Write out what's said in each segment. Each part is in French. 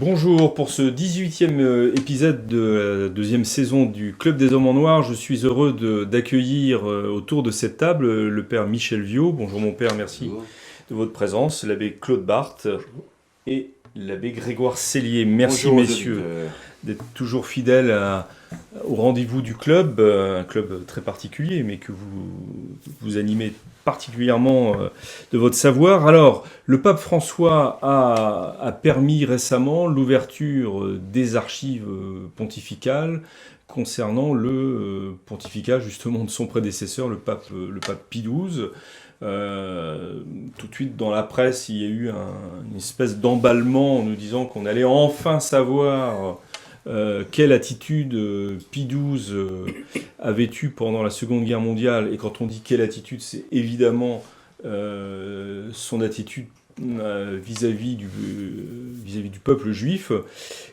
Bonjour, pour ce 18e épisode de la deuxième saison du Club des Hommes en Noir, je suis heureux d'accueillir autour de cette table le père Michel Viau. Bonjour mon père, merci Bonjour. de votre présence. L'abbé Claude Barthes et l'abbé Grégoire Cellier. Merci Bonjour aux messieurs auditeurs. d'être toujours fidèles au rendez-vous du club, un club très particulier, mais que vous animez particulièrement de votre savoir. Alors, le pape François a permis récemment l'ouverture des archives pontificales concernant le pontificat justement de son prédécesseur, le pape Pie XII. Tout de suite dans la presse, il y a eu une espèce d'emballement en nous disant qu'on allait enfin savoir quelle attitude Pie XII avait eue pendant la Seconde Guerre mondiale. Et quand on dit quelle attitude, c'est évidemment son attitude vis-à-vis du peuple juif.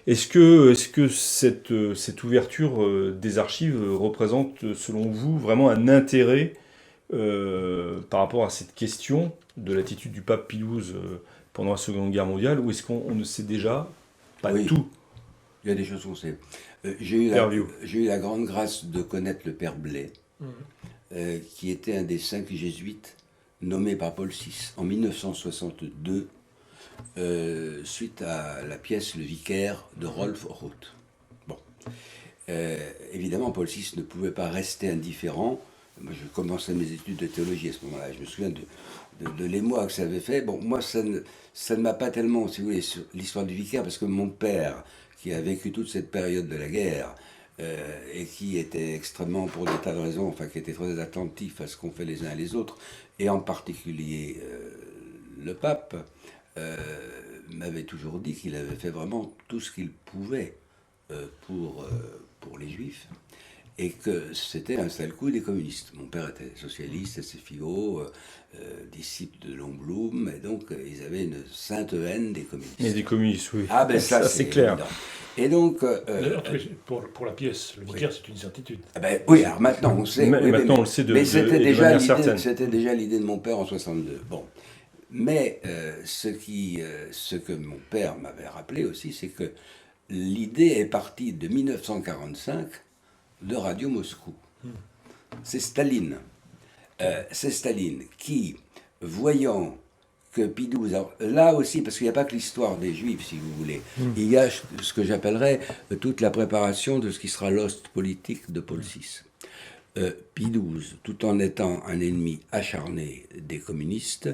Est-ce que cette ouverture des archives représente, selon vous, vraiment un intérêt par rapport à cette question de l'attitude du pape Pie XII pendant la Seconde Guerre mondiale, ou est-ce qu'on ne sait déjà pas Oui, tout? il y a des choses qu'on sait. Père Viau. J'ai eu la grande grâce de connaître le père Blais, qui était un des 5 jésuites nommés par Paul VI en 1962, suite à la pièce Le Vicaire de Rolf Roth. Bon. Évidemment, Paul VI ne pouvait pas rester indifférent. Moi, je commençais mes études de théologie à ce moment-là. Je me souviens de l'émoi que ça avait fait. Bon, moi, ça ne m'a pas tellement, si vous voulez, sur l'histoire du vicaire, parce que mon père, qui a vécu toute cette période de la guerre, et qui était extrêmement, pour des tas de raisons, enfin, qui était très attentif à ce qu'on fait les uns et les autres, et en particulier le pape, m'avait toujours dit qu'il avait fait vraiment tout ce qu'il pouvait pour les juifs, et que c'était un sale coup des communistes. Mon père était socialiste, SFIO, disciple de Longblum, et donc ils avaient une sainte haine des communistes. Et des communistes, oui. Ah ben ça c'est clair. évident. Et donc... D'ailleurs, pour la pièce, le vicaire, c'est une certitude. ben, oui, alors maintenant on sait. Mais Oui, maintenant, on le sait mais c'était déjà manière certaine. c'était déjà l'idée de mon père en 62. Bon. Mais ce que mon père m'avait rappelé aussi, c'est que l'idée est partie de 1945 de Radio Moscou. C'est Staline. C'est Staline qui, voyant que Pie XII, alors, là aussi, parce qu'il n'y a pas que l'histoire des Juifs, si vous voulez, il y a ce que j'appellerais toute la préparation de ce qui sera l'ost politique de Paul VI. Pie XII, tout en étant un ennemi acharné des communistes,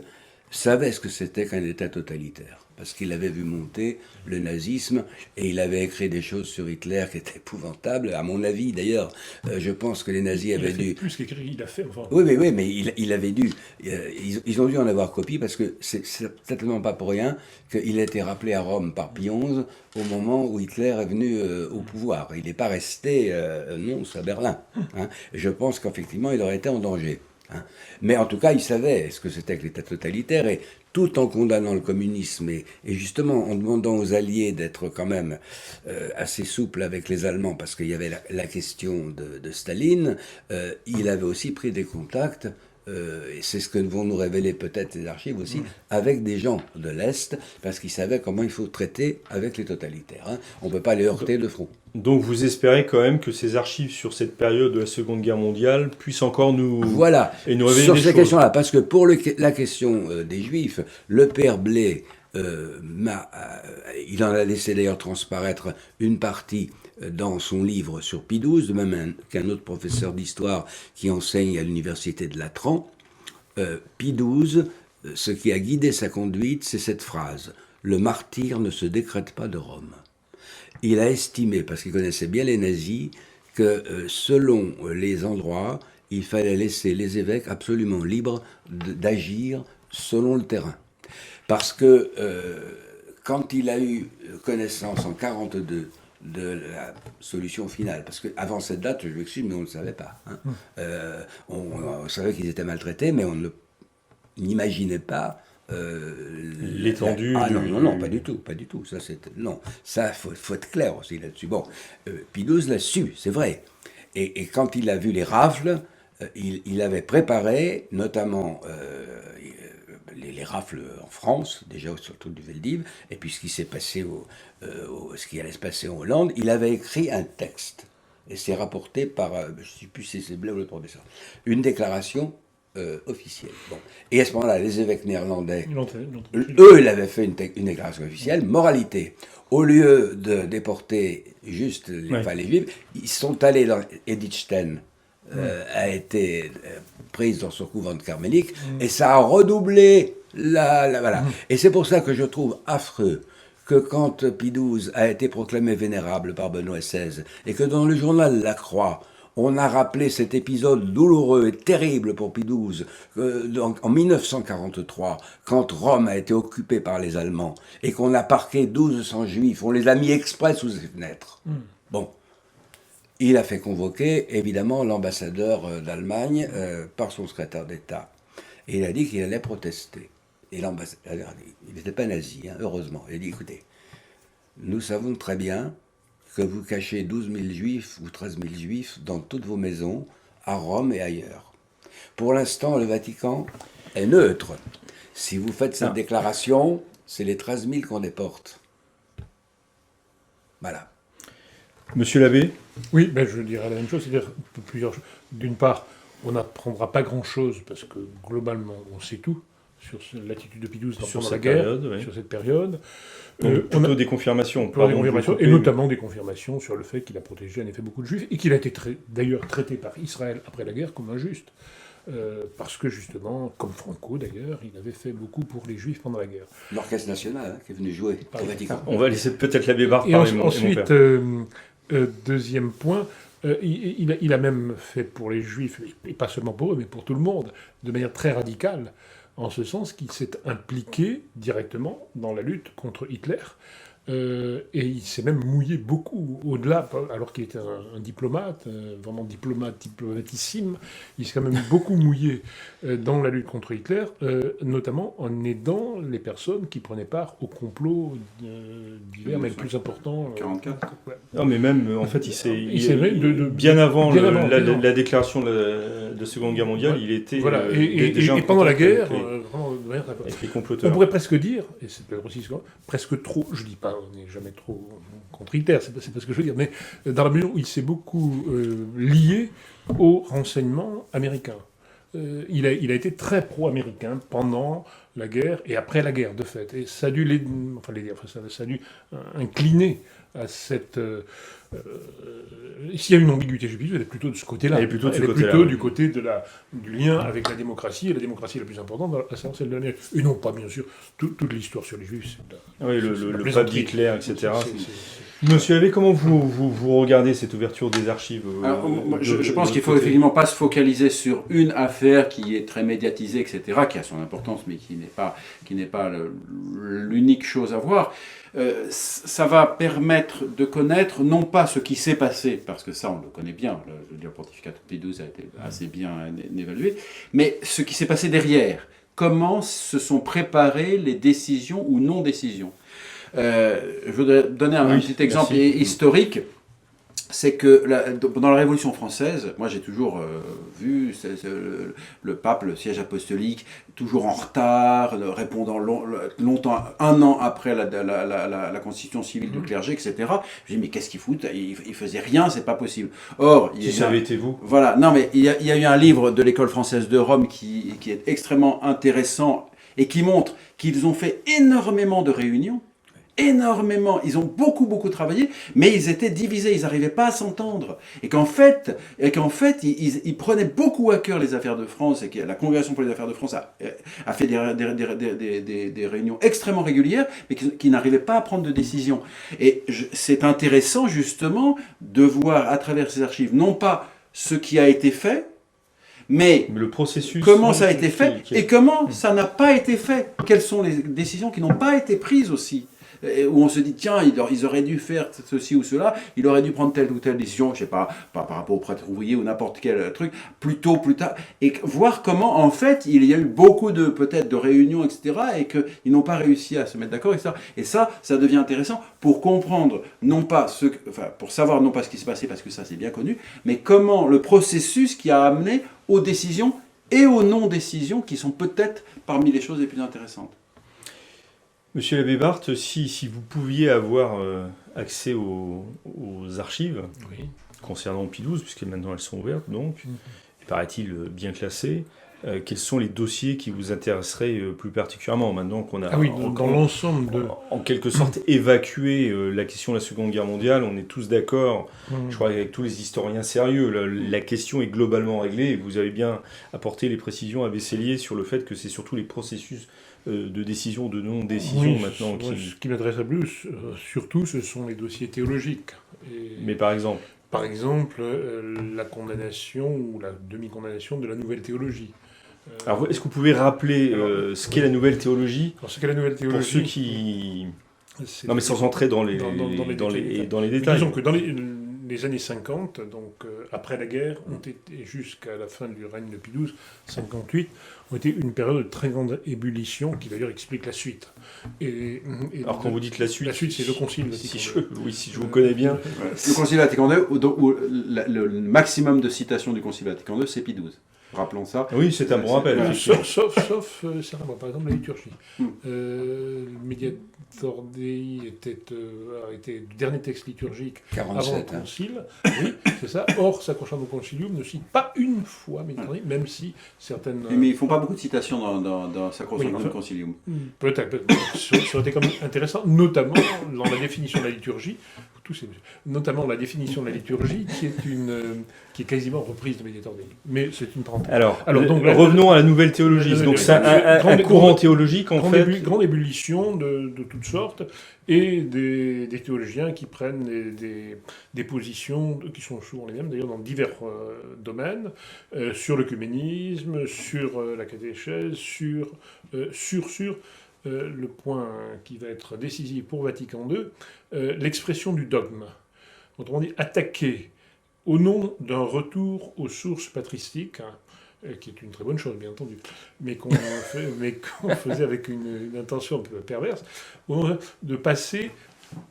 savait ce que c'était qu'un État totalitaire. Parce qu'il avait vu monter le nazisme et il avait écrit des choses sur Hitler qui étaient épouvantables. À mon avis, d'ailleurs, je pense que les nazis avaient dû... Plus qu'écrit, il a fait. Enfin, Oui, mais il avait dû... ils ont dû en avoir copie parce que c'est certainement pas pour rien qu'il a été rappelé à Rome par Pie XI au moment où Hitler est venu au pouvoir. Il n'est pas resté à Berlin. Hein. Je pense qu'effectivement, il aurait été en danger. Hein. Mais en tout cas, il savait ce que c'était que l'État totalitaire, et tout en condamnant le communisme et justement en demandant aux Alliés d'être quand même assez souples avec les Allemands, parce qu'il y avait la question de Staline, il avait aussi pris des contacts, et c'est ce que vont nous révéler peut-être les archives aussi, avec des gens de l'Est, parce qu'ils savaient comment il faut traiter avec les totalitaires. Hein. On ne peut pas les heurter de front. Donc vous espérez quand même que ces archives sur cette période de la Seconde Guerre mondiale puissent encore nous révéler Sur des ces choses. questions-là, parce que pour la question des Juifs, le père Blais, il en a laissé d'ailleurs transparaître une partie dans son livre sur Pie XII, de même qu'un autre professeur d'histoire qui enseigne à l'université de Latran. Pie XII, ce qui a guidé sa conduite, c'est cette phrase « Le martyre ne se décrète pas de Rome ». Il a estimé, parce qu'il connaissait bien les nazis, que selon les endroits, il fallait laisser les évêques absolument libres d'agir selon le terrain. Parce que quand il a eu connaissance en 1942 de la solution finale, parce qu'avant cette date, je m'excuse, mais on ne le savait pas. Hein. On savait qu'ils étaient maltraités, mais on n'imaginait pas l'étendue. Non, pas du tout. Ça, faut être clair aussi là-dessus. Bon, Pie XII l'a su, c'est vrai. Et quand il a vu les rafles, il avait préparé, notamment les rafles en France, déjà surtout du Veldiv, et puis ce qui s'est passé ce qui allait se passer en Hollande, il avait écrit un texte. Et c'est rapporté par, je ne sais plus si c'est Blais ou le professeur, une déclaration officielle. Bon. Et à ce moment-là, les évêques néerlandais, eux, ils avaient fait une déclaration officielle, moralité. Au lieu de déporter juste les Juifs, ils sont allés dans Edith Stein, a été prise dans son couvent de Carmélique, et ça a redoublé voilà. Et c'est pour ça que je trouve affreux que quand Pie XII a été proclamé vénérable par Benoît XVI, et que dans le journal La Croix, on a rappelé cet épisode douloureux et terrible pour Pie XII, donc en 1943, quand Rome a été occupée par les Allemands, et qu'on a parqué 1200 Juifs, on les a mis exprès sous les fenêtres. Bon. Il a fait convoquer, évidemment, l'ambassadeur d'Allemagne par son secrétaire d'État. Et il a dit qu'il allait protester. Et l'ambassadeur, il n'était pas nazi, hein, heureusement. Il a dit, écoutez, nous savons très bien que vous cachez 12 000 juifs ou 13 000 juifs dans toutes vos maisons, à Rome et ailleurs. Pour l'instant, le Vatican est neutre. Si vous faites cette déclaration, c'est les 13 000 qu'on déporte. Voilà. Monsieur l'abbé? Oui, ben je dirais la même chose, c'est-à-dire plusieurs choses. D'une part, on n'apprendra pas grand-chose, parce que globalement, on sait tout sur l'attitude de Pie XII pendant la guerre, sur cette période. Donc, plutôt des confirmations. Et notamment des confirmations sur le fait qu'il a protégé en effet beaucoup de juifs, et qu'il a été d'ailleurs traité par Israël après la guerre comme injuste. Parce que justement, comme Franco d'ailleurs, il avait fait beaucoup pour les juifs pendant la guerre. L'Orchestre national qui est venu jouer au Vatican. On va laisser peut-être l'abbé Bard parler. Ensuite, deuxième point, il a même fait pour les juifs, et pas seulement pour eux, mais pour tout le monde, de manière très radicale, en ce sens qu'il s'est impliqué directement dans la lutte contre Hitler. Et il s'est même mouillé beaucoup, au-delà, alors qu'il était un diplomate, vraiment diplomatissime, il s'est quand même beaucoup mouillé dans la lutte contre Hitler, notamment en aidant les personnes qui prenaient part au complot divers, mais le plus important... 44. Non, mais même, en fait, bien avant la déclaration de la Seconde Guerre mondiale, il était déjà... Et pendant la guerre, avec les comploteurs. On pourrait presque dire, et c'est aussi presque trop, je dis pas, on n'est jamais trop contre Hitler, c'est pas ce que je veux dire, mais dans la mesure où il s'est beaucoup lié aux renseignements américains. Il a été très pro-américain pendant la guerre et après la guerre, de fait. Et ça a dû, ça a dû incliner à cette... S'il y a une ambiguïté, elle est plutôt de ce côté-là. Elle est plutôt du côté du lien avec la démocratie, et la démocratie la plus importante, à savoir celle de l'année. Et non pas, bien sûr, toute l'histoire sur les Juifs. Oui, le pape d'Hitler, etc. Monsieur Avé, comment vous regardez cette ouverture des archives je pense qu'il ne faut effectivement pas se focaliser sur une affaire qui est très médiatisée, etc., qui a son importance, mais qui n'est pas l'unique chose à voir. Ça va permettre de connaître non pas ce qui s'est passé, parce que ça on le connaît bien, le pontificat de Pie XII a été assez bien évalué, mais ce qui s'est passé derrière, comment se sont préparées les décisions ou non-décisions. Je voudrais donner un petit exemple historique. C'est que pendant la Révolution française, moi j'ai toujours vu le pape, le siège apostolique, toujours en retard, répondant longtemps, un an après la constitution civile du clergé, etc. Je dis mais qu'est-ce qu'il fout? Il faisait rien, c'est pas possible. Or, ça avait été vous. Voilà, non mais il y a eu un livre de l'école française de Rome qui est extrêmement intéressant et qui montre qu'ils ont fait énormément de réunions. Énormément, ils ont beaucoup travaillé, mais ils étaient divisés, ils n'arrivaient pas à s'entendre, et qu'en fait, ils prenaient beaucoup à cœur les affaires de France, et que la Congrégation pour les affaires de France a fait des réunions extrêmement régulières, mais qui n'arrivaient pas à prendre de décision. Et c'est intéressant justement de voir à travers ces archives, non pas ce qui a été fait, mais le processus, comment ça a été fait, et comment ça n'a pas été fait. Quelles sont les décisions qui n'ont pas été prises aussi. Où on se dit, tiens, ils auraient dû faire ceci ou cela, il aurait dû prendre telle ou telle décision, je sais pas, par rapport au prêtre ouvrier ou n'importe quel truc, plus tôt, plus tard, et voir comment, en fait, il y a eu beaucoup peut-être de réunions, etc., et qu'ils n'ont pas réussi à se mettre d'accord, etc. Et ça devient intéressant pour comprendre, pour savoir non pas ce qui s'est passé, parce que ça c'est bien connu, mais comment le processus qui a amené aux décisions et aux non-décisions qui sont peut-être parmi les choses les plus intéressantes. Monsieur l'abbé Barthes, si vous pouviez avoir accès aux archives Oui. concernant Pie XII, puisque maintenant elles sont ouvertes, donc, et paraît-il bien classées, quels sont les dossiers qui vous intéresseraient plus particulièrement, maintenant qu'on a Ah oui, dans l'ensemble de... en quelque sorte évacué la question de la Seconde Guerre mondiale, on est tous d'accord, je crois avec tous les historiens sérieux, la question est globalement réglée, et vous avez bien apporté les précisions à Besselier sur le fait que c'est surtout les processus de décision, de non-décision maintenant moi, ce qui m'intéresse le plus, surtout, ce sont les dossiers théologiques. Mais par exemple, la condamnation ou la demi-condamnation de la nouvelle théologie. alors est-ce que vous pouvez rappeler ce qu'est la nouvelle théologie Ce qu'est la nouvelle théologie, pour ceux qui... c'est- Non mais sans entrer dans les, dans les dans les Mais détails. disons que dans les années 50, donc après la guerre, ont été jusqu'à la fin du règne de Pie XII, 58, ont été une période de très grande ébullition qui d'ailleurs explique la suite. Alors quand vous dites la suite, c'est le Concile Vatican II. si je vous connais bien, Le Concile Vatican II, où le maximum de citations du Concile Vatican II, c'est Pie XII. Rappelons ça. oui c'est un bon rappel. effectivement. Sauf certains mois, par exemple la liturgie. Mm. Le Mediator Dei a été le dernier texte liturgique avant le 47. Concile. Oui, c'est ça. Or, Sacrosanctum Concilium ne cite pas une fois Mediator Dei, même si certaines... Mais ils ne font pas beaucoup de citations dans Sacrosanctum Oui, enfin, Concilium. Peut-être. Ça aurait été quand même intéressant, notamment dans la définition de la liturgie, notamment la définition de la liturgie, qui est quasiment reprise de Mediator Dei. Mais c'est une parenthèse. Alors donc, revenons à la nouvelle théologie. Donc c'est un courant théologique en fait. Grande ébullition de toutes sortes, et des théologiens qui prennent des positions qui sont souvent les mêmes, d'ailleurs dans divers domaines, sur l'œcuménisme, sur la catéchèse, sur le point qui va être décisif pour Vatican II, l'expression du dogme. Autrement dit, attaquer au nom d'un retour aux sources patristiques, qui est une très bonne chose, bien entendu, mais qu'on faisait avec une intention un peu perverse, de passer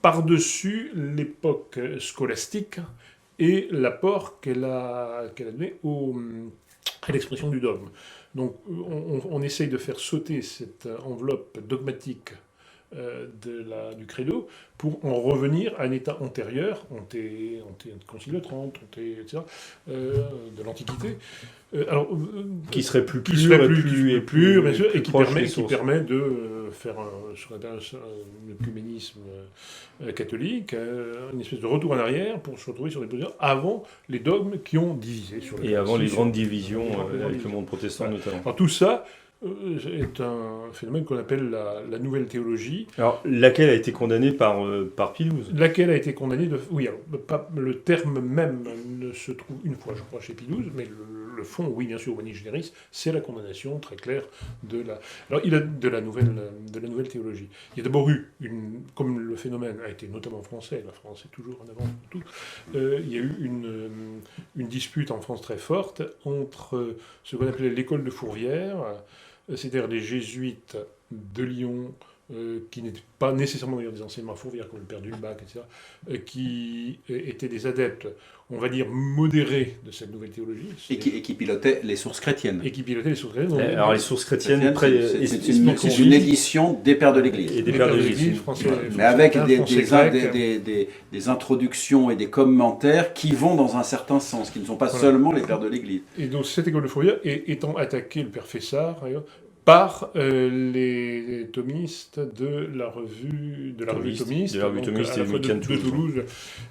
par-dessus l'époque scolastique et l'apport qu'elle a donné à l'expression du dogme. Donc on essaye de faire sauter cette enveloppe dogmatique du credo pour en revenir à un état antérieur, Concile de Trente, etc., de l'Antiquité, Qui serait plus qui serait pur, plus bien sûr, et qui proche des permet sources. de faire ce qu'on appelle un œcuménisme catholique, une espèce de retour en arrière pour se retrouver sur des positions avant les dogmes qui ont divisé. Et avant les grandes divisions avec le monde protestant notamment. Alors tout ça est un phénomène qu'on appelle la nouvelle théologie. Alors laquelle a été condamnée par Pie XII. Laquelle a été condamnée de... Oui, alors, le terme même ne se trouve une fois, je crois, chez Pie XII, mais le fond, oui, bien sûr, au Mani Generis, c'est la condamnation très claire de la nouvelle théologie. Il y a d'abord eu, comme le phénomène a été notamment français, la France est toujours en avant pour tout, il y a eu une dispute en France très forte entre ce qu'on appelait l'école de Fourvière, c'est-à-dire les jésuites de Lyon, qui n'étaient pas nécessairement d'ailleurs des enseignements fourvières comme le père d'Ulbach, etc., qui étaient des adeptes, on va dire, modérés de cette nouvelle théologie. Et qui pilotaient les sources chrétiennes. Et qui pilotaient les sources chrétiennes. Alors les sources chrétiennes, c'est une édition des pères de l'Église. Et des pères de l'Église. Mais avec des introductions et des commentaires qui vont dans un certain sens, qui ne sont pas seulement les pères de l'Église. Et donc cette école de Fourvière étant attaquée, le père Fessard, par les thomistes de la revue thomiste, à la fois de Toulouse.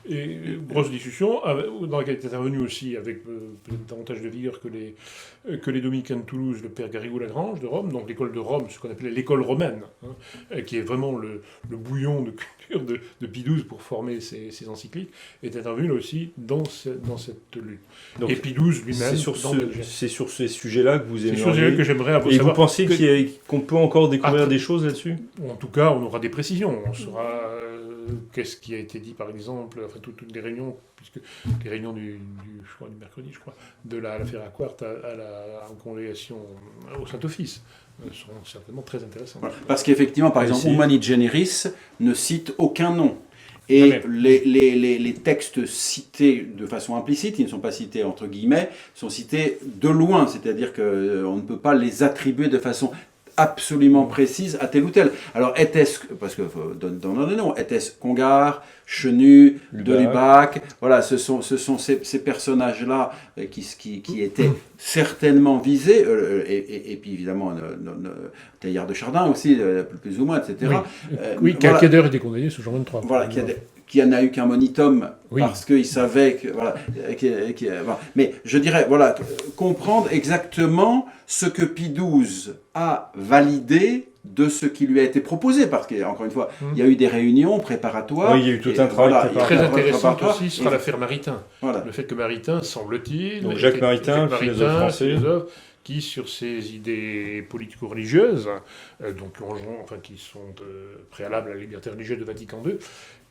Et grosse discussion, dans laquelle est intervenu aussi, avec peut-être davantage de vigueur que les dominicains de Toulouse, le père Garrigou-Lagrange de Rome, donc l'école de Rome, ce qu'on appelait l'école romaine, qui est vraiment le bouillon de culture de Pie XII pour former ces encycliques, est intervenu là aussi dans cette lutte. Donc, et Pie XII lui-même... C'est sur ces sujets-là que vous aimeriez... C'est sur ces sujets que j'aimerais avoir. Et vous pensez qu'on peut encore découvrir des choses là-dessus ? En tout cas, on aura des précisions. On saura qu'est-ce qui a été dit, par exemple, enfin toutes les réunions, puisque les réunions du mercredi, je crois, de l'affaire Aquart à la congrégation au Saint-Office seront certainement très intéressantes. Parce qu'effectivement, par exemple, Humani Generis ne cite aucun nom. Et Jamais. les textes cités de façon implicite, ils ne sont pas cités entre guillemets, sont cités de loin, c'est-à-dire qu'on ne peut pas les attribuer de façon absolument précise à tel ou tel. Alors, était-ce, parce que dans les noms, était-ce Congar, Chenu, Delubac, voilà, ce sont ces personnages-là qui étaient certainement visés, et puis évidemment Teilhard de Chardin aussi, plus ou moins, etc. Oui, qui a d'ailleurs été condamné sous Jean 23. Voilà, qui en a eu qu'un monitum Oui. parce qu'il savait que voilà, voilà. Mais je dirais voilà, comprendre exactement ce que Pie XII a validé de ce qui lui a été proposé, parce qu'encore une fois, il y a eu des réunions préparatoires. Oui, il y a eu tout un travail Très intéressant préparatoire. aussi sera l'affaire Maritain. Voilà. Le fait que Maritain, semble-t-il, Donc Jacques Maritain, philosophe qui, sur ses idées politico-religieuses, qui sont préalables à la liberté religieuse de Vatican II,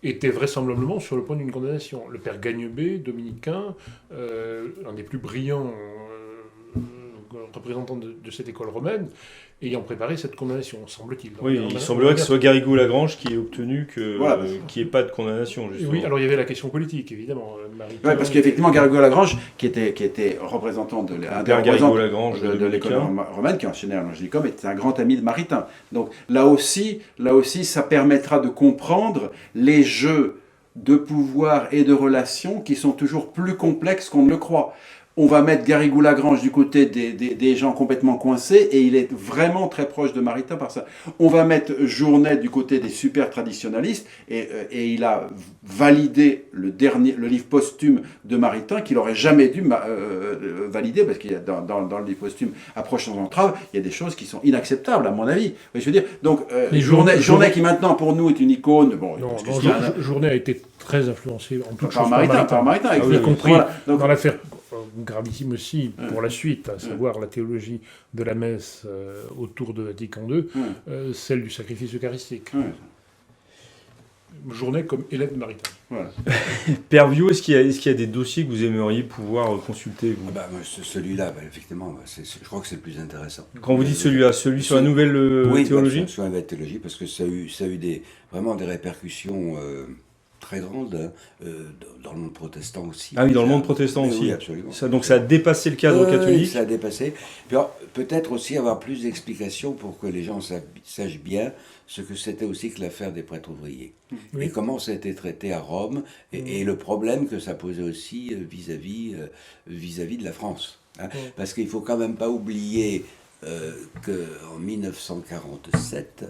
était vraisemblablement sur le point d'une condamnation. Le père Gagnebé, dominicain, un des plus brillants représentants de cette école romaine, ayant préparé cette condamnation, semble-t-il. Oui, il semblerait que ce soit Garrigou-Lagrange qui ait obtenu qu'il n'y ait pas de condamnation, justement. Oui, alors il y avait la question politique, évidemment. Oui, parce qu'effectivement, Garrigou-Lagrange, qui était représentant de l'école romaine, qui enchaînait à l'Angélicum, était un grand ami de Maritain. Donc là aussi, ça permettra de comprendre les jeux de pouvoir et de relations qui sont toujours plus complexes qu'on ne le croit. On va mettre Garrigou-Lagrange du côté des gens complètement coincés, et il est vraiment très proche de Maritain par ça. On va mettre Journet du côté des super traditionalistes, et il a validé le livre posthume de Maritain, qu'il n'aurait jamais dû valider, parce qu'il y a dans le livre posthume Approche sans entrave, il y a des choses qui sont inacceptables, à mon avis. Je veux dire, donc, Journet qui maintenant pour nous est une icône. Bon, Journet a été très influencé en toute par Maritain, y compris voilà. Donc, dans l'affaire gravissime aussi pour la suite, à savoir la théologie de la messe autour de Vatican II, celle du sacrifice eucharistique. Journée comme élève de Maritain. Voilà. Père Viau, est-ce qu'il y a des dossiers que vous aimeriez pouvoir consulter, vous ? Celui-là, effectivement, je crois que c'est le plus intéressant. Quand vous dites celui-là, celui sur la nouvelle théologie ? Oui, sur la nouvelle théologie, parce que ça a eu vraiment des répercussions très grande dans le monde protestant aussi. Ah oui, dans le monde protestant aussi. Oui, absolument. Donc ça a dépassé le cadre catholique. Ça a dépassé. Puis peut-être aussi avoir plus d'explications pour que les gens sachent bien ce que c'était aussi que l'affaire des prêtres ouvriers. Oui. Et comment ça a été traité à Rome, et le problème que ça posait aussi vis-à-vis de la France. Hein. Parce qu'il ne faut quand même pas oublier qu'en 1947,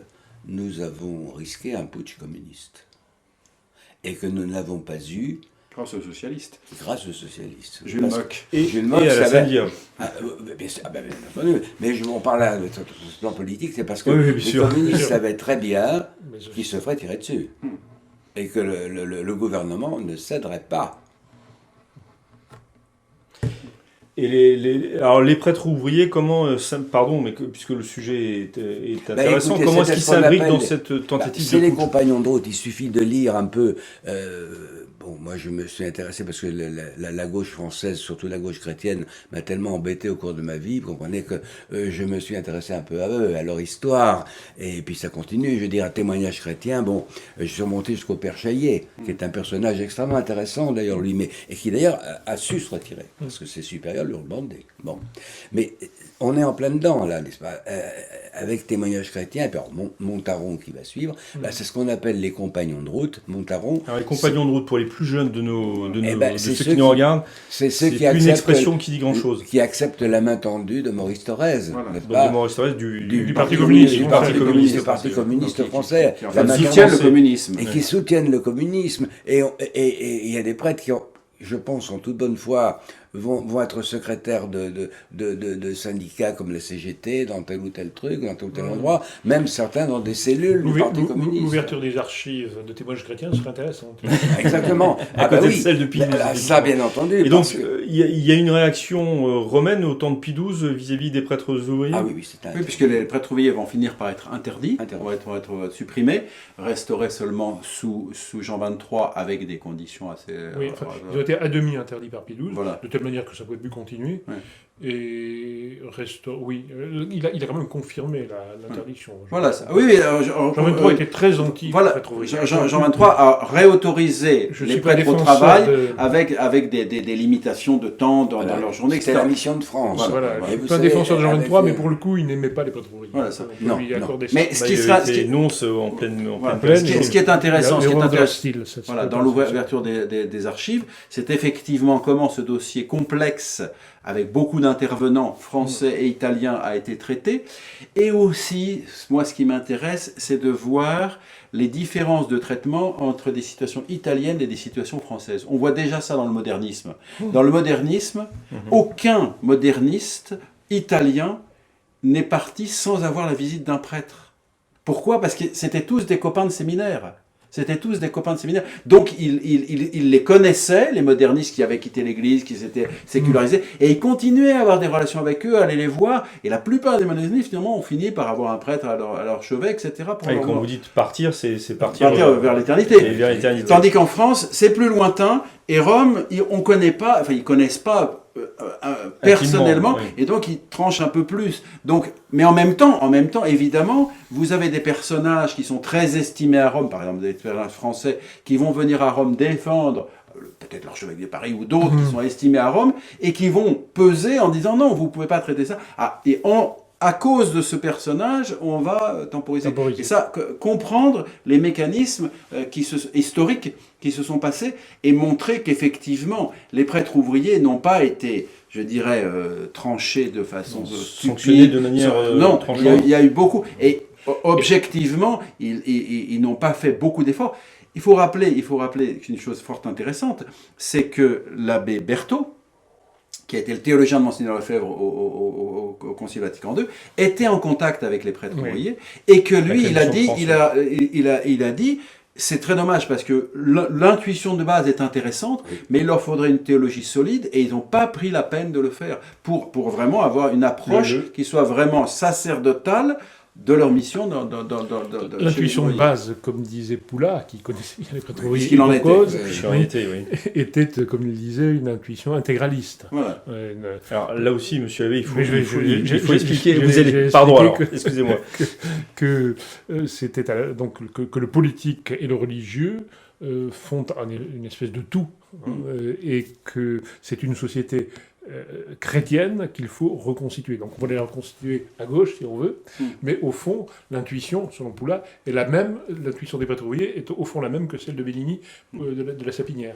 nous avons risqué un putsch communiste. Et que nous ne l'avons pas eu. Grâce aux socialistes. Jules Mock. Et à la Sainte Vierge. Mais je m'en parle là, sur le plan politique, c'est parce que les communistes savaient très bien qu'ils se feraient tirer dessus. Et que le gouvernement ne céderait pas. Et alors les prêtres ouvriers, comment, puisque le sujet est intéressant, comment est-ce qu'ils s'imbriquent dans cette tentative c'est les compagnons de route, il suffit de lire un peu. Moi je me suis intéressé parce que la gauche française, surtout la gauche chrétienne, m'a tellement embêté au cours de ma vie, vous comprenez que je me suis intéressé un peu à eux, à leur histoire, et puis ça continue. Je veux dire, un témoignage chrétien, je suis remonté jusqu'au Père Chaillet, qui est un personnage extrêmement intéressant d'ailleurs lui, et qui d'ailleurs a su se retirer, parce que c'est supérieur lui demander. Bon, mais on est en plein dedans là, n'est-ce pas, avec témoignage chrétien, et puis alors, Montaron qui va suivre, c'est ce qu'on appelle les compagnons de route. Montaron. Alors les compagnons de route pour les plus jeunes de ceux qui nous regardent, c'est ceux qui une expression qui dit grand-chose. Qui acceptent la main tendue de Maurice Thorez, n'est-ce pas, de Maurice Thorez du Parti communiste, du Parti communiste français, qui soutiennent le communisme, et qui soutiennent le communisme. Et il y a des prêtres qui ont, je pense, en toute bonne foi, vont être secrétaires de syndicats comme la CGT, dans tel ou tel truc, dans tel ou tel endroit, même certains dans des cellules du Parti communiste. L'ouverture des archives de témoignages chrétiens serait intéressante. Exactement. À côté de celle de Pie XII. Ça, bien entendu. Et donc, il y a une réaction romaine au temps de Pie XII vis-à-vis des prêtres ouvriers. Ah oui, oui, puisque les prêtres ouvriers vont finir par être interdits. Vont être supprimés, restaurés seulement sous Jean XXIII avec des conditions assez... Oui, ils ont été à demi interdits par Pie XII. Voilà. De telle manière que ça ne pouvait plus continuer. et il a quand même confirmé l'interdiction. Voilà, oui, Jean 23 était très anti. Voilà, Jean 23 a réautorisé les prêtres au travail avec des limitations de temps dans leur journée, etc. C'était la mission de France. Voilà. Je ne suis pas défenseur de Jean 23, mais pour le coup, il n'aimait pas les prêtres ouvriers. Voilà, ça. Non. Mais ce qui est intéressant, voilà, dans l'ouverture des archives, c'est effectivement comment ce dossier complexe, avec beaucoup d'intervenants français et italiens, a été traité. Et aussi, moi, ce qui m'intéresse, c'est de voir les différences de traitement entre des situations italiennes et des situations françaises. On voit déjà ça dans le modernisme. Dans le modernisme, aucun moderniste italien n'est parti sans avoir la visite d'un prêtre. Pourquoi ? Parce que c'était tous des copains de séminaire. Donc, il les connaissait, les modernistes qui avaient quitté l'Église, qui s'étaient sécularisés, et il continuait à avoir des relations avec eux, à aller les voir. Et la plupart des modernistes, finalement, ont fini par avoir un prêtre à leur chevet, etc. Et quand vous dites partir, c'est partir vers l'éternité. Tandis qu'en France, c'est plus lointain, et Rome, on ne connaît pas, enfin, ils ne connaissent pas personnellement, oui. Et donc ils tranchent un peu plus. Donc, mais en même temps, évidemment, vous avez des personnages qui sont très estimés à Rome, par exemple des personnages français qui vont venir à Rome défendre peut-être l'archevêque de Paris ou d'autres qui sont estimés à Rome et qui vont peser en disant non, vous ne pouvez pas traiter ça. À cause de ce personnage, on va temporiser. Et ça, comprendre les mécanismes historiques qui se sont passés et montrer qu'effectivement, les prêtres ouvriers n'ont pas été, je dirais, tranchés de façon sanctionnés de manière tranchante. Il y a eu beaucoup. Et objectivement, ils n'ont pas fait beaucoup d'efforts. Il faut rappeler une chose fort intéressante, c'est que l'abbé Berthaud, qui a été le théologien de Monseigneur Lefebvre au Concile Vatican II, était en contact avec les prêtres ouvriers, et que lui, il a dit, c'est très dommage parce que l'intuition de base est intéressante, mais il leur faudrait une théologie solide, et ils n'ont pas pris la peine de le faire pour vraiment avoir une approche qui soit vraiment sacerdotale de leur mission l'intuition de base, comme disait Poula, qui connaissait bien les prêtres ouvriers, était, comme il disait, une intuition intégraliste. Voilà. Alors là aussi, monsieur Abbé, il faut expliquer. Pardon, alors, excusez-moi. Que le politique et le religieux font une espèce de tout, et que c'est une société chrétienne qu'il faut reconstituer. Donc on va les reconstituer à gauche si on veut, mais au fond, l'intuition, selon Poula, est la même, l'intuition des prêtres ouvriers est au fond la même que celle de Bellini de la Sapinière.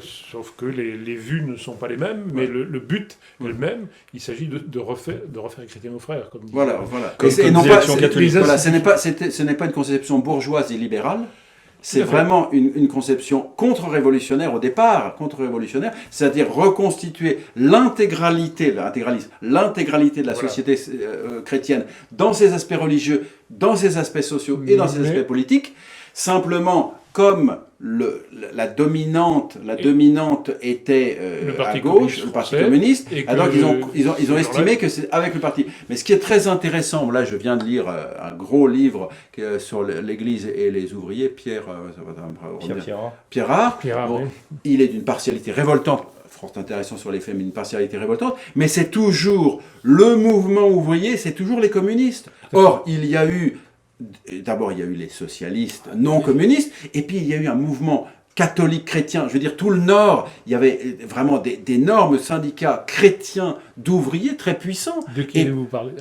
Sauf que les vues ne sont pas les mêmes, mais le but est le même. Il s'agit de refaire les chrétiens aux frères, comme dit. Voilà. Ce n'est pas une conception bourgeoise et libérale. C'est vraiment une conception contre-révolutionnaire au départ, c'est-à-dire reconstituer l'intégralité de la société chrétienne dans ses aspects religieux, dans ses aspects sociaux et dans ses aspects politiques. Simplement, comme la dominante était à gauche, le Parti communiste, alors ils ont estimé que c'est avec le parti. Mais ce qui est très intéressant, là je viens de lire un gros livre sur l'Église et les ouvriers, Pierre Rard. Il est d'une partialité révoltante, fort intéressant sur les faits, mais une partialité révoltante, mais c'est toujours le mouvement ouvrier, c'est toujours les communistes. Or, d'abord, il y a eu les socialistes non communistes, et puis il y a eu un mouvement catholique chrétien. Je veux dire, tout le Nord, il y avait vraiment d'énormes syndicats chrétiens d'ouvriers très puissants. De qui allez-vous parler ?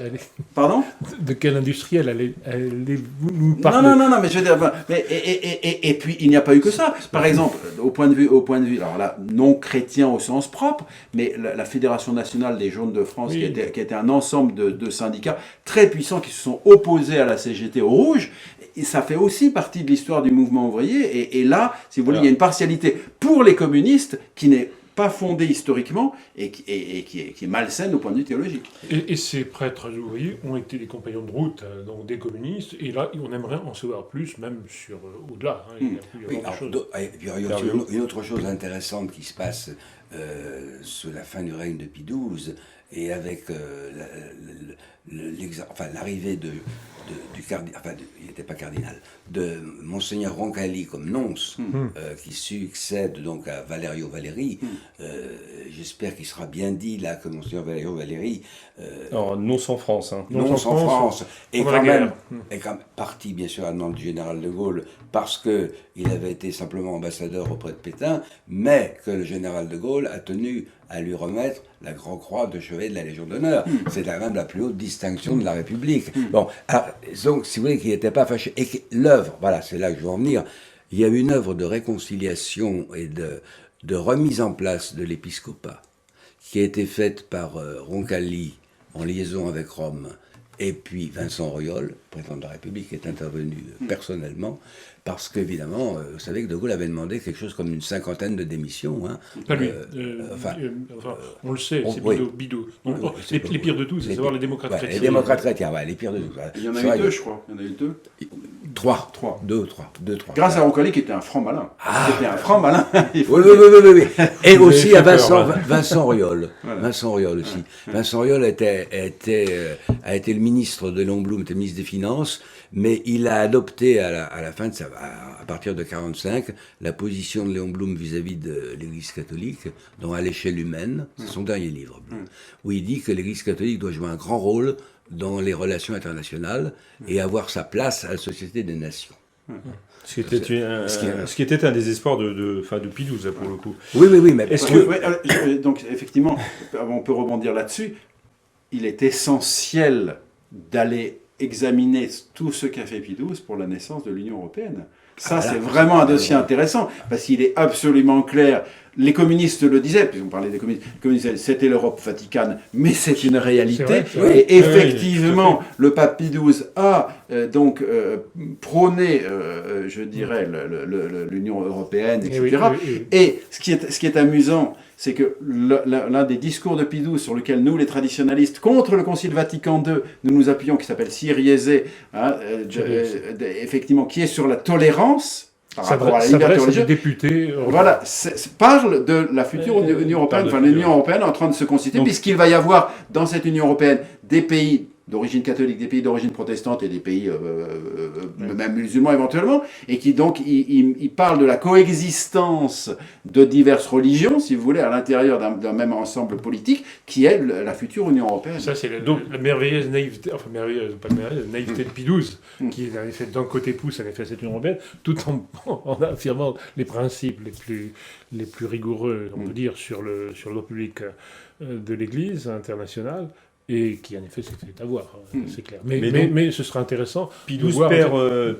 Pardon ? De quel industriel allez-vous nous parler ? Non, mais je veux dire, et puis il n'y a pas eu que ça. Par exemple, au point de vue, alors là, non chrétien au sens propre, mais la Fédération nationale des jaunes de France, qui était un ensemble de syndicats très puissants qui se sont opposés à la CGT au rouge. Et ça fait aussi partie de l'histoire du mouvement ouvrier. Et là, si vous voulez, il y a une partialité pour les communistes qui n'est pas fondée historiquement et qui est malsaine au point de vue théologique. Et ces prêtres ouvriers ont été des compagnons de route donc des communistes. Et là, on aimerait en savoir plus, même au-delà. Il y a une autre chose intéressante qui se passe sous la fin du règne de Pie XII et avec l'arrivée de il n'était pas cardinal, de Monseigneur Roncalli comme nonce, qui succède donc à Valerio Valeri. J'espère qu'il sera bien dit là que Monseigneur Valerio Valeri, Alors, nonce en France. Hein. nonce en France, est pendant la quand guerre. même parti bien sûr à demande du général de Gaulle parce que il avait été simplement ambassadeur auprès de Pétain, mais que le général de Gaulle a tenu à lui remettre la Grand Croix de Chevalier de la Légion d'honneur. C'est quand même la plus haute distinction de la République. Bon, alors, donc, si vous voulez, qu'il n'était pas fâché. Et que l'œuvre, voilà, c'est là que je veux en venir, il y a une œuvre de réconciliation et de remise en place de l'épiscopat qui a été faite par Roncalli en liaison avec Rome, et puis Vincent Auriol, président de la République, est intervenu personnellement, parce qu'évidemment, vous savez que De Gaulle avait demandé quelque chose comme une 50aine de démissions. Hein. Pas lui. Enfin, on le sait, c'est oui. Bidot. Oui, Non, c'est les pires de tous, c'est savoir les démocrates chrétiens. Les démocrates chrétiens, ouais, les pires de tous. Il y en a eu deux, je crois. Il y en a eu deux. Trois. Trois. Deux, trois. Grâce à Roncalli, qui était un franc malin. C'était un franc malin. Oui. Et Vous aussi avez à fait peur, Vincent Auriol. Voilà. Vincent Auriol aussi. Vincent Auriol a été le ministre de Léon Blum, était ministre des Finances, mais il a adopté à la fin de à partir de 1945, la position de Léon Blum vis-à-vis de l'Église catholique, dont à l'échelle humaine, c'est son dernier livre, où il dit que l'Église catholique doit jouer un grand rôle dans les relations internationales et avoir sa place à la Société des Nations. Ce qui était un des espoirs de Pie XII, pour le coup. Oui, mais Est-ce Oui, que... oui, donc effectivement, on peut rebondir là-dessus. Il est essentiel d'aller examiner tout ce qu'a fait Pie XII pour la naissance de l'Union européenne. Ça, c'est vraiment un dossier intéressant, parce qu'il est absolument clair. Les communistes le disaient, puisqu'on parlait des communistes, c'était l'Europe vaticane, mais c'est une réalité. C'est vrai. Et effectivement, le pape Pie XII a prôné, je dirais, l'Union européenne, etc. Et ce qui est amusant, c'est que l'un des discours de Pie XII sur lequel nous, les traditionalistes, contre le Concile Vatican II, nous nous appuyons, qui s'appelle Syriese, effectivement, qui est sur la tolérance par rapport à la liberté religieuse. Députés. Voilà, parle de la future Union européenne, enfin l'Union européenne en train de se constituer, puisqu'il va y avoir dans cette Union européenne des pays d'origine catholique, des pays d'origine protestante et des pays même musulmans éventuellement, et qui donc il parle de la coexistence de diverses religions, si vous voulez, à l'intérieur d'un même ensemble politique, qui est la future Union européenne. Ça, c'est la merveilleuse naïveté, enfin merveilleuse, pas merveilleuse, naïveté de Pie XII, qui en effet d'un côté pousse en effet cette Union européenne, tout en affirmant les principes les plus rigoureux, on peut dire, sur l'ordre public de l'Église internationale. Et qui, en effet, s'est fait avoir, c'est clair. Mais ce sera intéressant. Pie XII,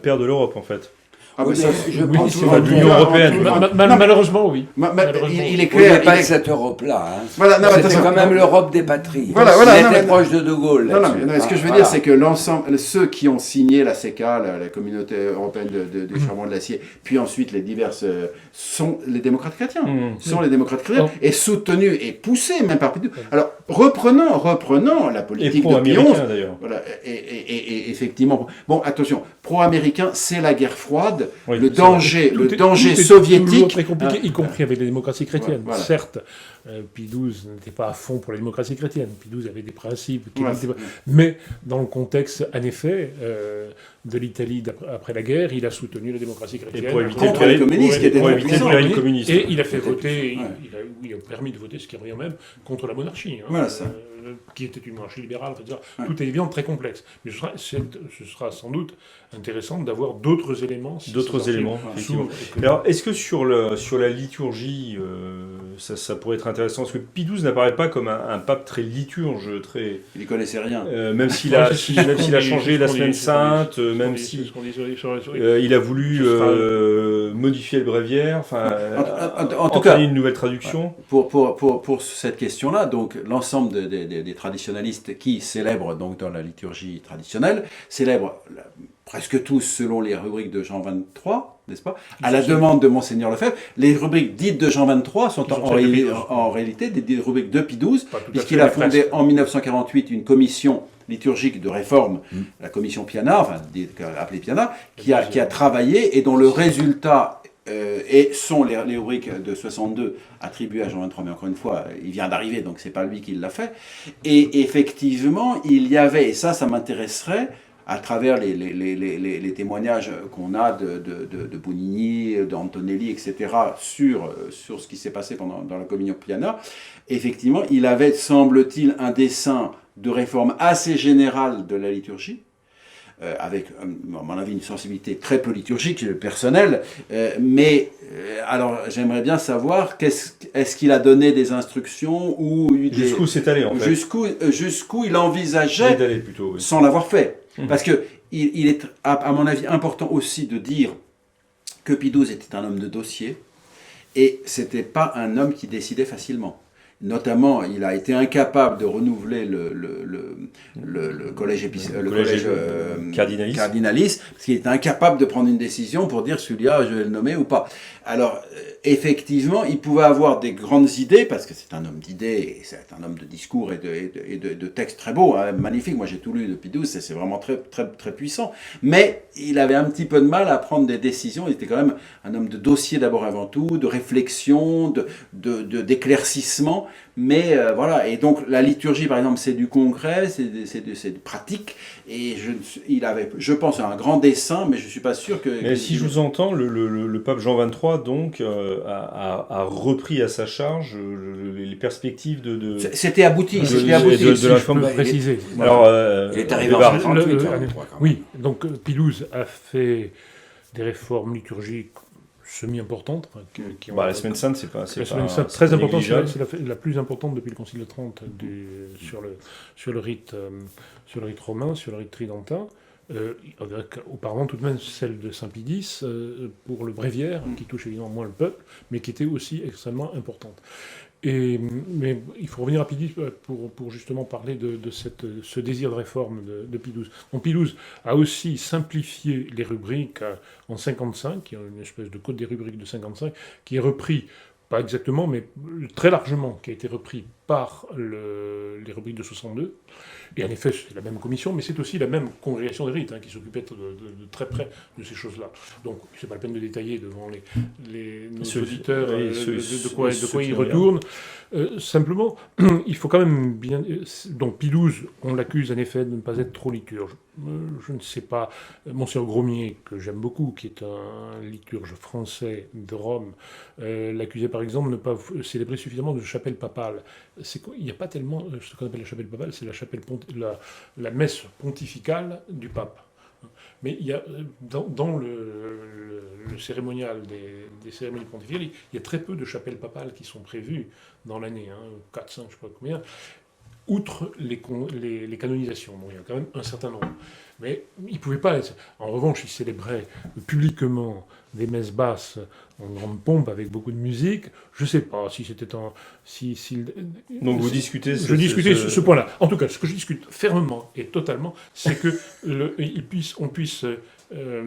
père de l'Europe, en fait. Ah, mais ça, je oui, pense c'est de l'Union européenne. Malheureusement, oui. Il est qu'il n'y clair. a pas cette Europe-là. Hein. Voilà, non, c'était attention, quand même l'Europe des patries. Voilà, il était non, proche de De Gaulle. Non, là-dessus. ce que je veux dire, c'est que l'ensemble, ceux qui ont signé la CECA, la communauté européenne des charbons de l'acier, puis ensuite les diverses, sont les démocrates chrétiens. Sont les démocrates chrétiens, et soutenus et poussés même par Pie XII. Alors, reprenons la politique de Pie XI. D'ailleurs. Voilà, et effectivement. Bon, attention, pro-américain, c'est la guerre froide, Oui, le danger Tout est soviétique. toujours très compliqué, y compris avec les démocraties chrétiennes. Voilà. Certes, Pie XII n'était pas à fond pour la démocratie chrétienne. Pie XII avait des principes. Ouais. Mais dans le contexte, en effet, de l'Italie après la guerre, il a soutenu la démocratie chrétienne. Et pour éviter Contre les communistes qui étaient pour très éviter le puissants. péril communiste. Et il a fait voter, Ouais. il a permis de voter, ce qui revient même, contre la monarchie. Hein, Voilà, ça. Qui était une monarchie libérale, etc. Tout est évidemment très complexe. Mais ce sera sans doute intéressant d'avoir d'autres éléments. Effectivement. Alors, est-ce que sur la liturgie, ça pourrait être intéressant? Parce que Pie XII n'apparaît pas comme un pape très liturge, très... Il n'y connaissait rien. Même s'il a changé la semaine sainte, même si il a voulu modifier le bréviaire, En tout cas, une nouvelle traduction. Pour cette question-là, donc l'ensemble des traditionalistes qui célèbrent donc dans la liturgie traditionnelle célèbrent presque tous selon les rubriques de Jean 23, n'est-ce pas? À la demande de Monseigneur Lefebvre, les rubriques dites de Jean 23 sont en réalité des rubriques de Pie XII, puisqu'il a fondé en 1948 une commission liturgique de réforme, la commission Piana, enfin appelée Piana, qui a travaillé et dont le résultat sont les rubriques de 62 attribuées à Jean 23, mais encore une fois, il vient d'arriver, donc c'est pas lui qui l'a fait. Et effectivement, il y avait, et ça m'intéresserait, à travers les témoignages qu'on a de Bonini, d'Antonelli, etc., sur ce qui s'est passé dans la Communion Piana, effectivement, il avait, semble-t-il, un dessein de réforme assez générale de la liturgie, avec, à mon avis, une sensibilité très peu liturgique, personnelle, alors j'aimerais bien savoir, est-ce qu'il a donné des instructions ou jusqu'où c'est allé en fait, jusqu'où il envisageait, d'aller plutôt, oui. sans l'avoir fait. Parce que il est, à mon avis, important aussi de dire que Pie XII était un homme de dossier, et c'était pas un homme qui décidait facilement. Notamment, il a été incapable de renouveler le collège cardinaliste, parce qu'il était incapable de prendre une décision pour dire celui-là, je vais le nommer ou pas. Alors, effectivement, il pouvait avoir des grandes idées, parce que c'est un homme d'idées, et c'est un homme de discours et de textes très beaux, hein, magnifiques. Moi, j'ai tout lu depuis 12, c'est vraiment très, très, très puissant. Mais il avait un petit peu de mal à prendre des décisions. Il était quand même un homme de dossier d'abord avant tout, de réflexion, d'éclaircissement. Mais voilà, et donc la liturgie, par exemple, c'est du concret, c'est du pratique, et il avait, je pense, un grand dessein, mais je ne suis pas sûr que... Mais si je vous entends, le pape Jean XXIII, donc, a repris à sa charge les perspectives de... C'était abouti, de la forme préciser. Alors, il est arrivé en 1938, oui, donc Pie XII a fait des réformes liturgiques semi-importantes. La Semaine Sainte, c'est pas... La Semaine Sainte, très importante, c'est la plus importante depuis le Concile de Trente sur le rite romain, sur le rite tridentin. Auparavant, tout de même, celle de Saint-Pie X, pour le bréviaire, qui touche évidemment moins le peuple, mais qui était aussi extrêmement importante. Mais il faut revenir à Pie XII pour justement parler de ce désir de réforme de Pie XII. Donc Pie XII a aussi simplifié les rubriques en 55, il y a une espèce de code des rubriques de 55, qui est repris, pas exactement, mais très largement, qui a été repris par les rubriques de 62. Et en effet, c'est la même commission, mais c'est aussi la même congrégation des rites qui s'occupait de très près de ces choses-là. Donc, c'est pas la peine de détailler devant nos auditeurs de quoi ils retournent. Simplement, il faut quand même bien... Donc, Pie XII, on l'accuse en effet de ne pas être trop liturge. Je ne sais pas. Monseigneur Gromier, que j'aime beaucoup, qui est un liturge français de Rome, l'accusait par exemple de ne pas célébrer suffisamment de chapelle papale. Il n'y a pas tellement ce qu'on appelle la chapelle papale, c'est la messe pontificale du pape. Mais il y a, dans le cérémonial des cérémonies pontificales, il y a très peu de chapelles papales qui sont prévues dans l'année, 4, 5, je ne sais pas combien, outre les canonisations. Bon, il y a quand même un certain nombre. Mais il ne pouvait pas être... En revanche, il célébrait publiquement des messes basses en grande pompe avec beaucoup de musique. Je ne sais pas si c'était un... Donc vous discutez... Je discutais ce point-là. En tout cas, ce que je discute fermement et totalement, c'est qu'on puisse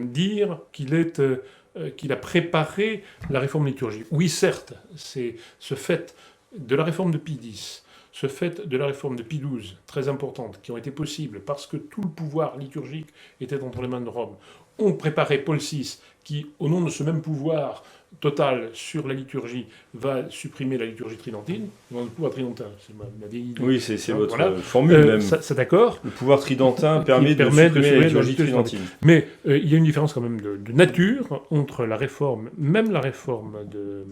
dire qu'il a préparé la réforme liturgique. Oui, certes, c'est ce fait de la réforme de Pie X, ce fait de la réforme de Pie XII, très importante, qui ont été possibles parce que tout le pouvoir liturgique était entre les mains de Rome. On préparait Paul VI, qui, au nom de ce même pouvoir total sur la liturgie, va supprimer la liturgie tridentine, le pouvoir tridentin. C'est ma vieille idée. Oui, c'est votre formule même. Ça d'accord. Le pouvoir tridentin permet de supprimer la liturgie tridentine. Mais il y a une différence quand même de nature entre la réforme, même la réforme de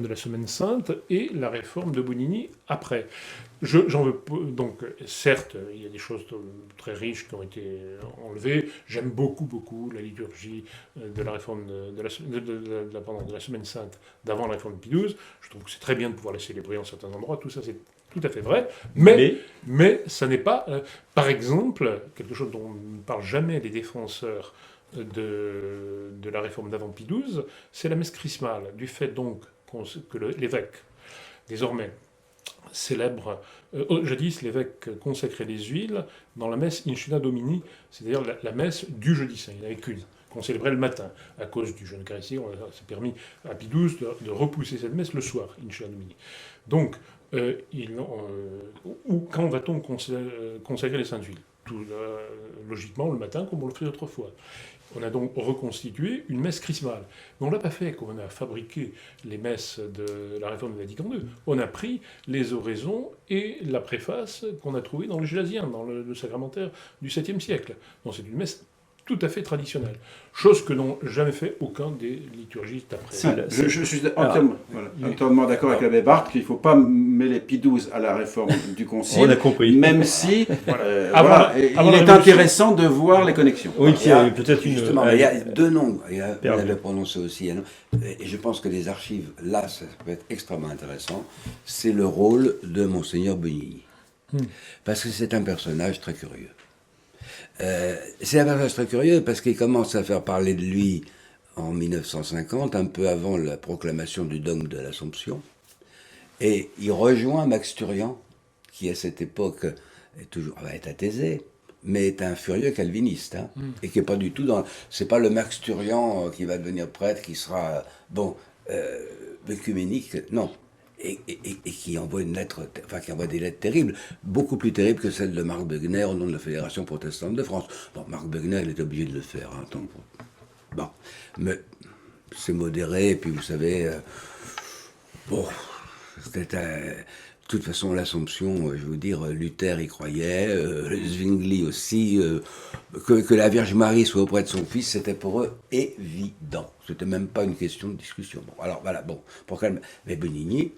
la Semaine Sainte et la réforme de Bonini après. J'en veux donc, certes, il y a des choses très riches qui ont été enlevées. J'aime beaucoup la liturgie de la réforme de la Semaine Sainte d'avant la réforme de Pie XII. Je trouve que c'est très bien de pouvoir la célébrer en certains endroits. Tout ça, c'est tout à fait vrai. Mais ça n'est pas, par exemple, quelque chose dont ne parlent jamais les défenseurs de la réforme d'avant Pie XII, c'est la messe chrismale, du fait donc que l'évêque, désormais, célèbre, jadis l'évêque consacrait les huiles dans la messe In Cena Domini, c'est-à-dire la messe du jeudi saint, il n'y en avait qu'une, qu'on célébrait le matin. À cause du jeûne eucharistique, on s'est permis à Pie XII de repousser cette messe le soir, In Cena Domini. Donc, quand va-t-on consacrer les saintes huiles? Logiquement, le matin, comme on le faisait autrefois. On a donc reconstitué une messe chrismale. Mais on ne l'a pas fait comme on a fabriqué les messes de la réforme de Vatican II. On a pris les oraisons et la préface qu'on a trouvée dans le gélasien, dans le sacramentaire du 7e siècle. Donc c'est une messe tout à fait traditionnelle. Chose que n'ont jamais fait aucun des liturgistes après. Si, je suis entièrement d'accord avec l'abbé Barthes qu'il ne faut pas mêler Pie XII à la réforme du Concile. On a compris. Même si Avant il est intéressant de voir les connexions. Oui, qu'il y a peut-être une... Justement, il y a deux noms. Vous l'avez prononcé aussi. Hein, et je pense que les archives, là, ça peut être extrêmement intéressant. C'est le rôle de Monseigneur Bonigny. Parce que c'est un personnage très curieux. C'est un personnage très curieux parce qu'il commence à faire parler de lui en 1950, un peu avant la proclamation du dogme de l'Assomption. Et il rejoint Max Turian, qui à cette époque est athésé, mais est un furieux calviniste, hein, et qui n'est pas du tout dans... C'est pas le Max Turian qui va devenir prêtre, qui sera, œcuménique, non. Et qui envoie une lettre, qui envoie des lettres terribles, beaucoup plus terribles que celle de Marc Bugner au nom de la Fédération protestante de France. Bon, Marc Bugner, il est obligé de le faire. Bon, mais c'est modéré, et puis vous savez, c'était de toute façon l'Assomption, je veux dire, Luther y croyait, Zwingli aussi, que la Vierge Marie soit auprès de son fils, c'était pour eux évident. C'était même pas une question de discussion. Bon, alors voilà, pour calmer. Mais Bonigny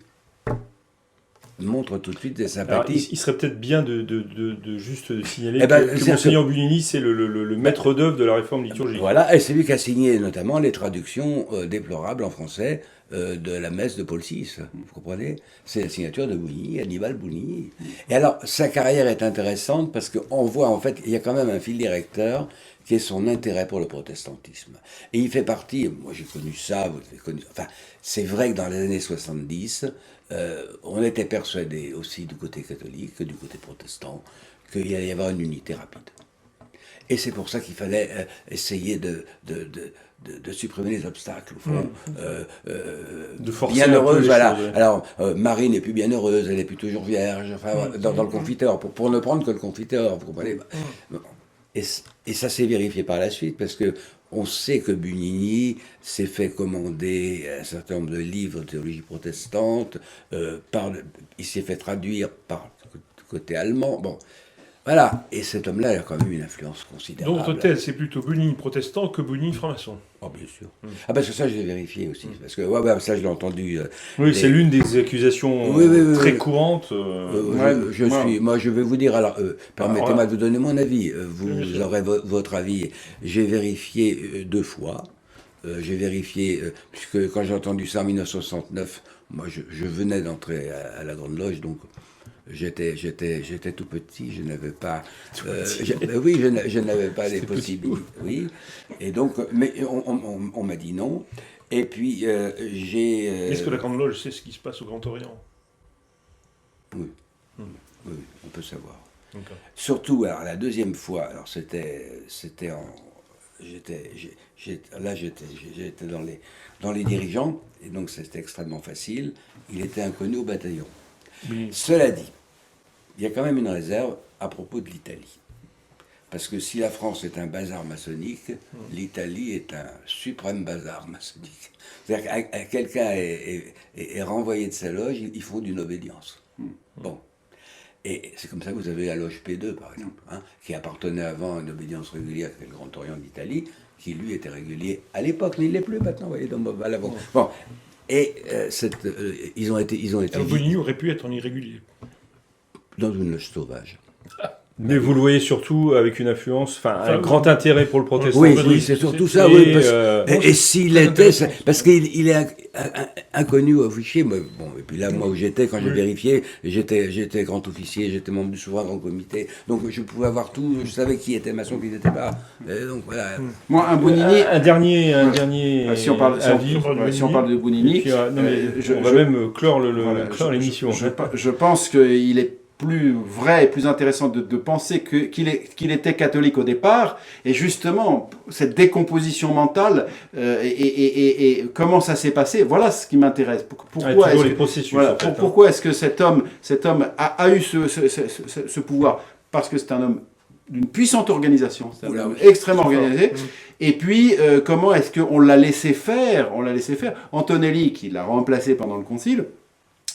montre tout de suite des sympathies. Alors, il serait peut-être bien de juste signaler que Monseigneur Bonigny, c'est le maître d'œuvre de la réforme liturgique. Voilà, et c'est lui qui a signé notamment les traductions déplorables en français de la messe de Paul VI, vous comprenez? C'est la signature de Bonigny, Annibal Bonigny. Et alors, sa carrière est intéressante parce qu'on voit, en fait, il y a quand même un fil directeur qui est son intérêt pour le protestantisme. Et il fait partie, moi j'ai connu ça, vous l'avez connu, enfin, c'est vrai que dans les années 70, on était persuadé aussi du côté catholique que du côté protestant qu'il allait y avoir une unité rapide. Et c'est pour ça qu'il fallait essayer de supprimer les obstacles, au fond. De forcer bien heureuse, voilà. Choses, ouais. Alors, Marie n'est plus bien heureuse, elle n'est plus toujours vierge, enfin, dans le confiteur, pour ne prendre que le confiteur, vous comprenez? Et ça s'est vérifié par la suite, parce que on sait que Bonigny s'est fait commander un certain nombre de livres de théologie protestante, il s'est fait traduire par côté allemand, bon. Voilà, et cet homme-là a quand même une influence considérable. Donc, votre thèse, c'est plutôt Bonigny protestant que Bonigny franc-maçon. Oh, bien sûr. Ah, parce que ça, je l'ai vérifié aussi. Parce que, ça, je l'ai entendu. Oui, c'est l'une des accusations très courantes. Moi, je vais vous dire, alors, permettez-moi de vous donner mon avis. Vous aurez votre avis. J'ai vérifié 2 fois. J'ai vérifié, puisque quand j'ai entendu ça en 1969, moi, je venais d'entrer à la Grande Loge, donc... J'étais tout petit, je n'avais pas... je n'avais pas les possibilités. Oui. Et donc, mais on m'a dit non. Et puis, j'ai... Est-ce que la Grande Loge sait ce qui se passe au Grand Orient? Oui. Oui, on peut savoir. D'accord. Surtout, alors, la deuxième fois, alors c'était en... J'étais dans les dirigeants, et donc c'était extrêmement facile. Il était inconnu au bataillon. Oui. Cela dit, il y a quand même une réserve à propos de l'Italie. Parce que si la France est un bazar maçonnique, l'Italie est un suprême bazar maçonnique. C'est-à-dire que quelqu'un est renvoyé de sa loge, il faut d'une obédience. Bon. Et c'est comme ça que vous avez la loge P2, par exemple, qui appartenait avant à une obédience régulière, qui est le Grand Orient d'Italie, qui lui était régulier à l'époque, mais il ne l'est plus maintenant, vous voyez, à l'avant. Bon. Et ils ont été Alors, Bonigny aurait pu être en irrégulier. dans une loge sauvage. Mais vous le voyez surtout avec une influence, un grand intérêt pour le protestantisme. Oui, c'est surtout ça. Oui, et s'il était, parce qu'il est inconnu au fichier. Bon, et puis là, moi où j'étais, quand j'ai vérifié, j'étais grand officier, j'étais membre du souverain grand comité, donc je pouvais avoir tout. Je savais qui était maçon, qui n'était pas. Et donc voilà. Moi, un Bonigny. Un dernier Si on parle de Bonigny, puis, on va même clore l'émission. Je pense qu'il est plus vrai et plus intéressant de penser qu'il était catholique au départ, et justement cette décomposition mentale et comment ça s'est passé, voilà ce qui m'intéresse. Pourquoi est-ce que cet homme a eu ce pouvoir? Parce que c'est un homme d'une puissante organisation, c'est un homme extrêmement organisé, Et puis, comment est-ce qu'on l'a laissé faire? On l'a laissé faire. Antonelli, qui l'a remplacé pendant le concile,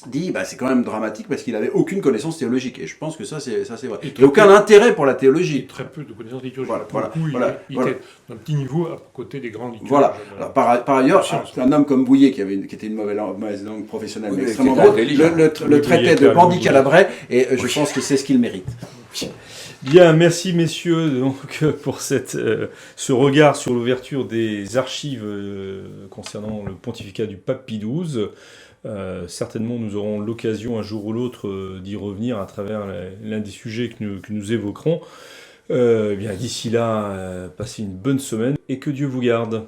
dit c'est quand même dramatique parce qu'il n'avait aucune connaissance théologique. Et je pense que ça c'est vrai. Et aucun intérêt pour la théologie. Très peu de connaissances liturgiques. Voilà, Il était d'un petit niveau à côté des grands liturges. Voilà. Alors, par ailleurs, un homme comme Bouillet, qui était une mauvaise langue professionnelle, mais extrêmement qui était drôle, le traitait de bandit calabrais, et je Oui. pense que c'est ce qu'il mérite. Bien, merci messieurs donc, pour ce regard sur l'ouverture des archives concernant le pontificat du pape Pie XII. Certainement, nous aurons l'occasion un jour ou l'autre d'y revenir à travers l'un des sujets que nous évoquerons. Bien, d'ici là, passez une bonne semaine et que Dieu vous garde.